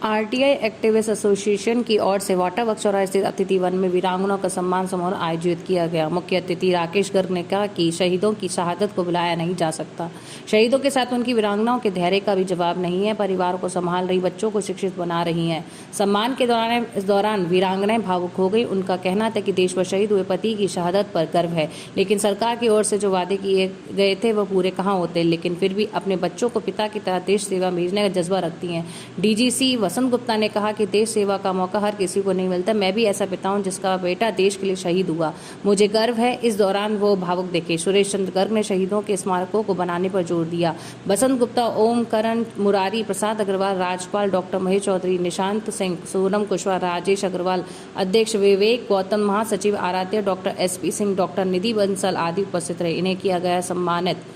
RTI activist association की ओर से water works चौराहे स्थित अतिथि वन में वीरांगनाओं का सम्मान समारोह आयोजित किया गया। मुख्य अतिथि राकेश गर्ग ने कहा कि शहीदों की शहादत को भुलाया नहीं जा सकता। शहीदों के साथ उनकी वीरांगनाओं के धैर्य का भी जवाब नहीं है। परिवार को संभाल रही, बच्चों को शिक्षित बना रही हैं। सम्मान के दौरान वीरांगनाएं भावुक हो गई। उनका कहना था कि देश पर शहीद हुए पति की शहादत पर गर्व है, लेकिन सरकार की ओर से जो वादे किए गए थे वह पूरे कहाँ होते। लेकिन फिर भी अपने बच्चों को पिता की तरह देश सेवा भेजने का जज्बा रखती हैं। डीजीसी वसंत गुप्ता ने कहा कि देश सेवा का मौका हर किसी को नहीं मिलता। मैं भी ऐसा पिता हूं जिसका बेटा देश के लिए शहीद हुआ, मुझे गर्व है। इस दौरान वो भावुक दिखे। सुरेश चंद्र गर्ग ने शहीदों के स्मारकों को बनाने पर जोर दिया। बसंत गुप्ता, ओम करण मुरारी, प्रसाद अग्रवाल, राजपाल, डॉक्टर महेश चौधरी, निशांत सिंह, सोनम कुशवाहा, राजेश अग्रवाल, अध्यक्ष विवेक गौतम, महासचिव आराध्य, डॉक्टर एसपी सिंह, डॉक्टर निधि बंसल आदि उपस्थित रहे। इन्हें किया गया सम्मानित।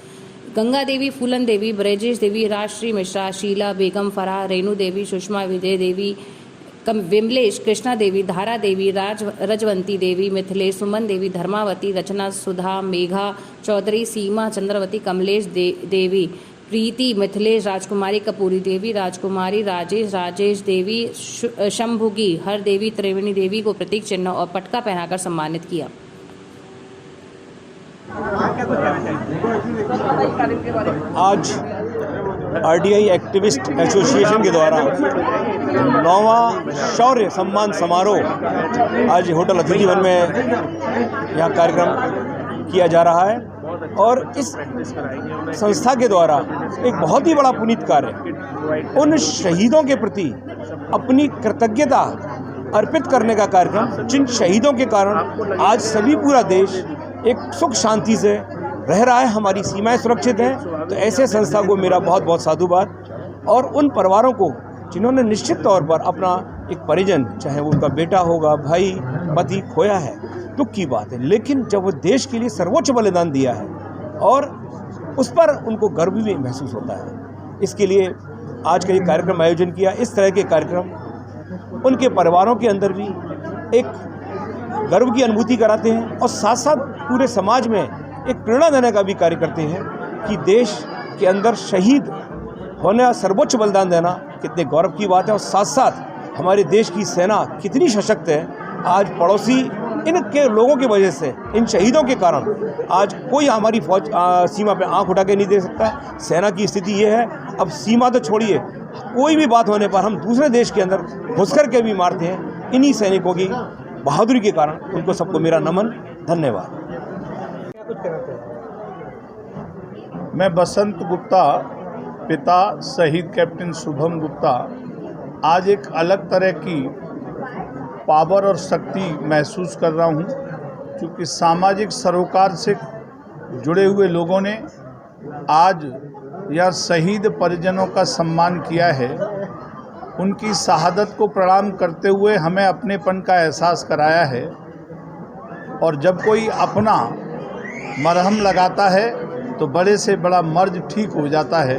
गंगा देवी, फूलन देवी, ब्रजेश देवी, राजश्री मिश्रा, शीला बेगम, फराह, रेणु देवी, सुषमा, विजय देवी, विमलेश, कृष्णा देवी, धारा देवी, रजवंती देवी, मिथिलेश, सुमन देवी, धर्मावती, रचना, सुधा, मेघा चौधरी, सीमा, चंद्रवती, कमलेश देवी, प्रीति, मिथिलेश, राजकुमारी, कपूरी देवी, राजकुमारी, राजेश देवी, शंभुगी, हर देवी, त्रिवेणी देवी को प्रतीक चिन्ह और पटका पहनाकर सम्मानित किया। आज आरटीआई एक्टिविस्ट एसोसिएशन के द्वारा 9वां शौर्य सम्मान समारोह आज होटल अतिथि वन में यहाँ कार्यक्रम किया जा रहा है। और इस संस्था के द्वारा एक बहुत ही बड़ा पुनीत कार्य, उन शहीदों के प्रति अपनी कृतज्ञता अर्पित करने का कार्यक्रम, जिन शहीदों के कारण आज सभी पूरा देश एक सुख शांति से रह रहा है, हमारी सीमाएं सुरक्षित हैं। तो ऐसे संस्था को मेरा बहुत बहुत साधुवाद। और उन परिवारों को जिन्होंने निश्चित तौर पर अपना एक परिजन, चाहे वो उनका बेटा होगा, भाई, पति खोया है, दुख की बात है, लेकिन जब वो देश के लिए सर्वोच्च बलिदान दिया है और उस पर उनको गर्व भी महसूस होता है। इसके लिए आज का ये कार्यक्रम आयोजन किया। इस तरह के कार्यक्रम उनके परिवारों के अंदर भी एक गर्व की अनुभूति कराते हैं और साथ साथ पूरे समाज में एक प्रेरणा देने का भी कार्य करते हैं कि देश के अंदर शहीद होने, सर्वोच्च बलिदान देना कितने गौरव की बात है। और साथ साथ हमारे देश की सेना कितनी सशक्त है। आज पड़ोसी इनके लोगों की वजह से, इन शहीदों के कारण आज कोई हमारी फौज सीमा पे आंख उठा के नहीं दे सकता। सेना की स्थिति ये है, अब सीमा तो छोड़िए, कोई भी बात होने पर हम दूसरे देश के अंदर घुस कर के भी मारते हैं। इन्हीं सैनिकों की बहादुरी के कारण उनको सबको मेरा नमन, धन्यवाद। मैं बसंत गुप्ता, पिता शहीद कैप्टन शुभम गुप्ता, आज एक अलग तरह की पावर और शक्ति महसूस कर रहा हूं, क्योंकि सामाजिक सरोकार से जुड़े हुए लोगों ने आज यह शहीद परिजनों का सम्मान किया है। उनकी शहादत को प्रणाम करते हुए हमें अपनेपन का एहसास कराया है। और जब कोई अपना मरहम लगाता है तो बड़े से बड़ा मर्ज ठीक हो जाता है।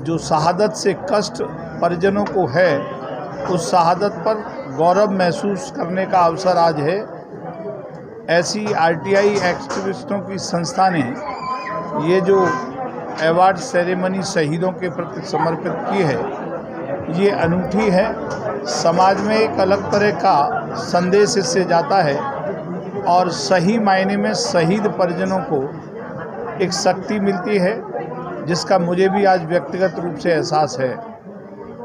जो शहादत से कष्ट परिजनों को है, उस शहादत पर गौरव महसूस करने का अवसर आज है। ऐसी आरटीआई एक्टिविस्टों की संस्था ने ये जो अवार्ड सेरेमनी शहीदों के प्रति समर्पित की है, ये अनूठी है। समाज में एक अलग तरह का संदेश इससे जाता है और सही मायने में शहीद परिजनों को एक शक्ति मिलती है, जिसका मुझे भी आज व्यक्तिगत रूप से एहसास है।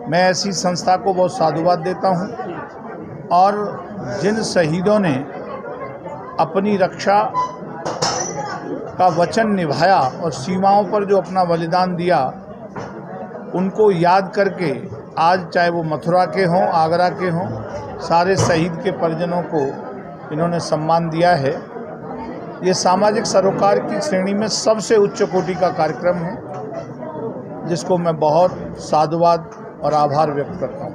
मैं ऐसी संस्था को बहुत साधुवाद देता हूं। और जिन शहीदों ने अपनी रक्षा का वचन निभाया और सीमाओं पर जो अपना बलिदान दिया, उनको याद करके आज चाहे वो मथुरा के हों, आगरा के हों, सारे शहीद के परिजनों को इन्होंने सम्मान दिया है। ये सामाजिक सरोकार की श्रेणी में सबसे उच्च कोटि का कार्यक्रम है, जिसको मैं बहुत साधुवाद और आभार व्यक्त करता हूँ।